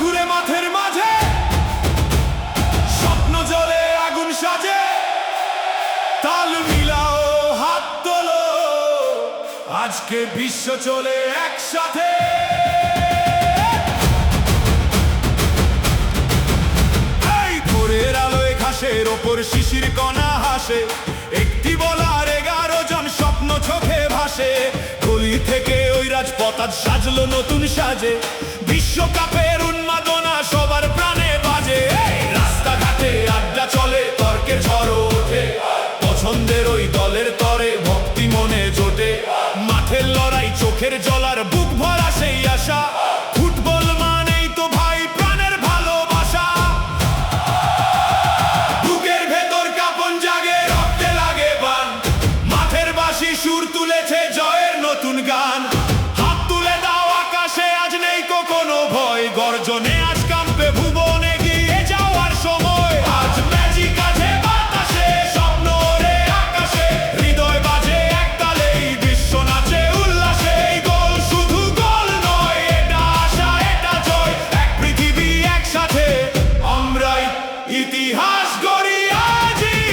ঘুরে মাঠের মাঝে, স্বপ্ন জলে আগুন সাজে। তাল মিলাও, হাত তোলো, আজকে বিশ্ব চলে একসাথে। এই ভোরের আলোয় ঘাসের ওপর শিশির কণা হাসে, একটি বলার 11 জন স্বপ্ন চোখে ভাসে। গলি থেকে ওই রাজপথ আজ সাজলো নতুন সাজে, বিশ্বকাপের উন্মাদনা সবার প্রাণে বাজে। রাস্তাঘাটে আড্ডা চলে, তর্কের ঝড় ওঠে, পছন্দের ওই দলের তরে ভক্তি মনে জোটে। মাঠের লড়াই, চোখের জলার, বুক ভরা সেই আশা। ফুটবল মানেই তো ভাই প্রাণের ভালোবাসা। বুকের ভেতর কাঁপন জাগে, রক্তে লাগে বান, মাঠের বাঁশি সুর তুলেছে জয়ের নতুন গান। হাত তুলে দাও আকাশে, আজ নেই কোনো ভয়, গর্জনে আজ কাঁপবে ভুবন, এগিয়ে যাওয়ার সময়। আজ ম্যাজিক আছে বাতাসে, স্বপ্ন ওড়ে আকাশে, হৃদয় বাজে একতালে, বিশ্ব নাচে উল্লাসে। এই গোল শুধু গোল নয়, এটা আশা, এটা জয়, এক পৃথিবী একসাথে আমরাই ইতিহাস গড়ি আজই।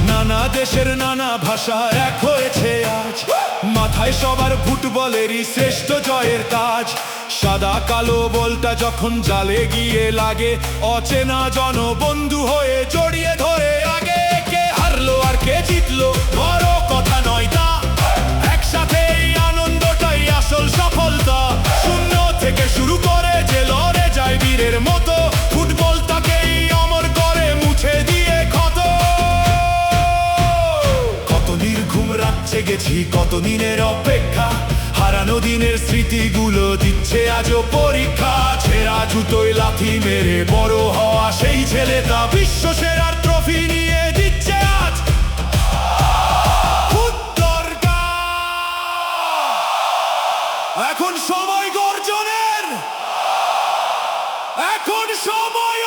নানা দেশের নানা ভাষা এক হয়েছে আজ, মাথায় সবার ফুটবলেরই শ্রেষ্ঠ জয়ের তাজ। সাদা কালো বলটা যখন জালে গিয়ে লাগে, অচেনা জন বন্ধু হয়ে জড়িয়ে ধরে আগে। কে হারলো আর কে জিতলো বড় কথা নয় তা, একসাথে এই আনন্দটাই আসল সফলতা। শূন্য থেকে শুরু করে যে লড়ে যায় বীরের মতো, ফুটবলটাকেই অমর করে মুছে দিয়ে ক্ষত। কত নির্ঘুম রাত জেগেছি, কত দিনের অপেক্ষা, হারানো দিনের স্মৃতিগুলো দিচ্ছে আজও পরীক্ষা। ছেঁড়া জুতোয় লাথি মেরে বড় হওয়া সেই ছেলেটা, বিশ্ব সেরার ট্রফি নিয়ে দিচ্ছে আজ উত্তরটা। এখন সময় গর্জনের, এখন সময়